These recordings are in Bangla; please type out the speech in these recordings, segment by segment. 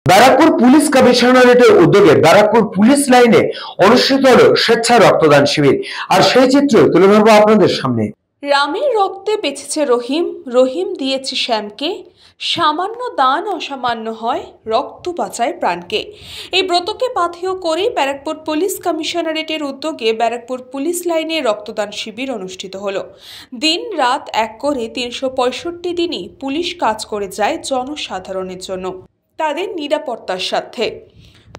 ব্যারাকপুর পুলিশ কমিশনারেটের উদ্যোগে ব্যারাকপুর পুলিশ লাইনে অনুষ্ঠিত হলো স্বেচ্ছায় রক্তদান শিবির। আর সেই চিত্র তুলে ধরবো আপনাদের সামনে। রামের রক্তে বেঁচেছে রহিম, রহিম দিয়েছে শ্যামকে, সামান্য দান অসামান্য হয়, রক্ত বাঁচায় প্রাণকে। এই ব্রতকে পাথেয় করে ব্যারাকপুর পুলিশ কমিশনারেটের উদ্যোগে ব্যারাকপুর পুলিশ লাইনে রক্তদান শিবির অনুষ্ঠিত হলো। দিন রাত এক করে 365 দিনই পুলিশ কাজ করে যায় জনসাধারণের জন্য, তাদের নিরাপত্তার স্বার্থে।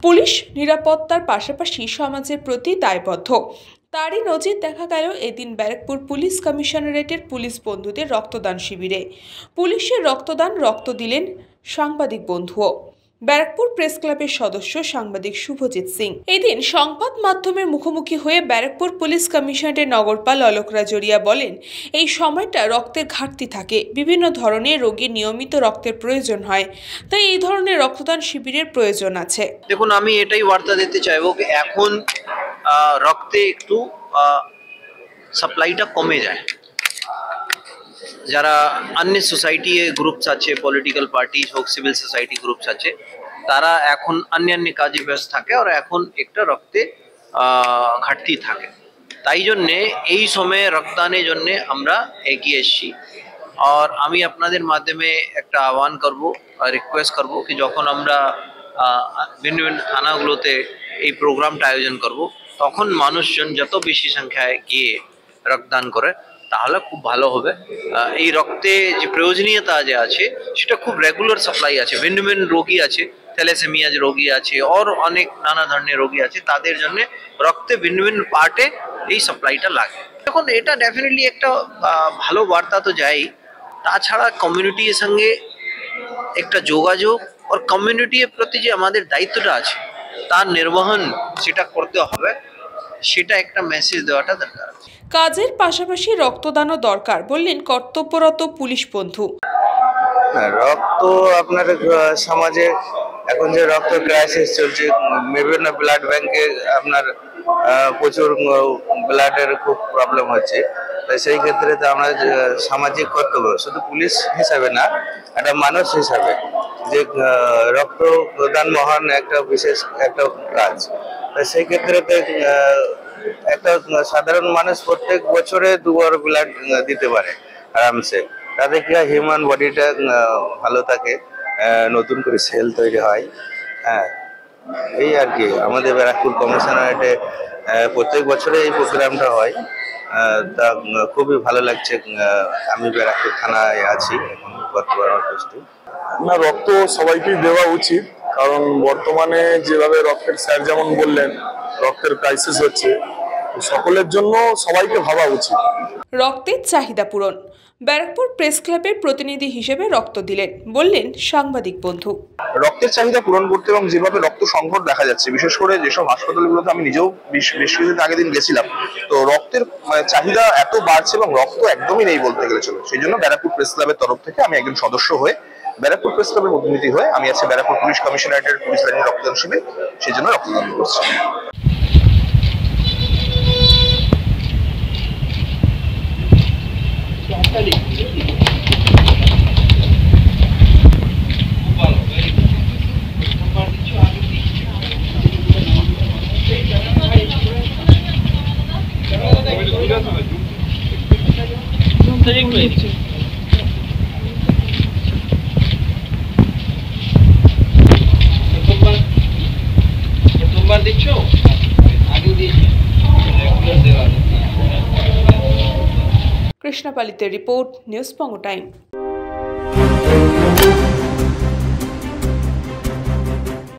পুলিশ নিরাপত্তার পাশাপাশি সমাজের প্রতি দায়বদ্ধ। তারই নজির দেখা গেল এদিন ব্যারাকপুর পুলিশ কমিশনারেটের পুলিশ বন্ধুদের রক্তদান শিবিরে। পুলিশের রক্ত দিলেন সাংবাদিক বন্ধুও। ব্যারাকপুর প্রেস ক্লাবের সদস্য সাংবাদিক শুভজিৎ সিং এদিন সংবাদ মাধ্যমের মুখোমুখি হয়ে ব্যারাকপুর পুলিশ কমিশনারেটের নগরপাল অলোক রাজরিয়া বলেন, এই সময়টা রক্তের ঘাটতি থাকে, বিভিন্ন ধরনের রোগীর নিয়মিত রক্তের প্রয়োজন হয়, তাই এই ধরনের রক্তদান শিবিরের প্রয়োজন আছে। দেখুন, আমি এটাই বার্তা দিতে চাইবো যে এখন রক্তে একটু সাপ্লাইটা কমে যায়। যারা अन्य সোসাইটি গ্রুপস আছে, পলিটিক্যাল পার্টি হোক, সিভিল সোসাইটি গ্রুপস আছে, তারা এখন অন্য কাজে ব্যস্ত থাকে আর এখন একটা রক্তে ঘাটতি থাকে। তাই জন্যে এই সময়ে রক্তদানের জন্য আমরা এগিয়ে এসেছি। আর আমি আপনাদের মাধ্যমে একটা আহ্বান করব, রিকোয়েস্ট করব কি যখন আমরা বিভিন্ন থানাগুলোতে এই প্রোগ্রামটা আয়োজন করব, তখন মানুষজন যত বেশি সংখ্যায় গিয়ে রক্তদান করে তাহলে খুব ভালো হবে। এই রক্তে যে প্রয়োজনীয়তা যে আছে সেটা খুব রেগুলার সাপ্লাই আছে। ভিন্ন ভিন্ন রোগী আছে, থ্যালাসেমিয়া রোগী আছে, আর অনেক নানা ধরনের রোগী আছে, তাদের জন্য রক্তে ভিন্ন ভিন্ন পার্টে এই সাপ্লাইটা লাগে। এখন এটা ডেফিনেটলি একটা ভালো বার্তা তো যায়। তাছাড়া কমিউনিটির সঙ্গে একটা যোগাযোগ আর কমিউনিটির প্রতি যে আমাদের দায়িত্বটা আছে তার নির্বহন সেটা করতে হবে, সেটা একটা মেসেজ দেওয়াটা দরকার। কাজের পাশাপাশি রক্তদানও দরকার বললেন কর্তব্যরত পুলিশ বন্ধু। রক্ত আপনার সমাজে এখন যে রক্ত ক্রাইসিস চলছে, বিভিন্ন ব্লাড ব্যাংকে আপনার প্রচুর ব্লাডের খুব প্রবলেম হচ্ছে। তাই সেই ক্ষেত্রে তো আমরা সামাজিক কর্তব্য, শুধু পুলিশ হিসাবে না, একটা মানুষ হিসাবে যে রক্তদান মহান একটা বিশেষ একটা কাজ। তাই সেই ক্ষেত্রে একটা সাধারণ মানুষ প্রত্যেক বছরে 2 বার ব্লাড দিতে পারে আরামসে। তাতে কি হিউম্যান বডিটা ভালো থাকে, নতুন করে সেল তৈরি হয়। হ্যাঁ, এই আর কি। আমাদের ব্যারাকপুর কমিশনারেটে প্রত্যেক বছরে এই প্রোগ্রামটা হয়, তা খুবই ভালো লাগছে। আমি ব্যারাকপুর থানায় আছি এখন বর্তমানে উপস্থিত। না, রক্ত সবাইকেই দেওয়া উচিত, কারণ বর্তমানে যেভাবে রক্তের স্যার যেমন বললেন রক্তের ক্রাইসিস হচ্ছে, সকলের জন্য সবাইকে ভাবা উচিত। রক্তের চাহিদা পূরণ। ব্যারাকপুর প্রেস ক্লাবের প্রতিনিধি হিসেবে রক্ত দিলেন, বললেন সাংবাদিক বন্ধু। রক্তের চাহিদা পূরণ করতে এবং যেভাবে রক্ত সংকট দেখা যাচ্ছে, বিশেষ করে যেসব হাসপাতালগুলোতে আমি নিজেও বেশ কিছুদিন আগের দিন গেছিলাম, তো রক্তের চাহিদা এত বাড়ছে এবং রক্ত একদমই নেই বলতে গেলে চলে। সেই জন্য ব্যারাকপুর প্রেস ক্লাবের তরফ থেকে আমি একজন সদস্য হয়ে, ব্যারাকপুর প্রেস ক্লাবের প্রতিনিধি হয়ে আমি আছি ব্যারাকপুর পুলিশ কমিশনারেটের পুলিশ লাইনের রক্তদান শিবির, সেই জন্য রক্তদান করছি। কৃষ্ণপালিতের রিপোর্ট, নিউজ বঙ্গ টাইম।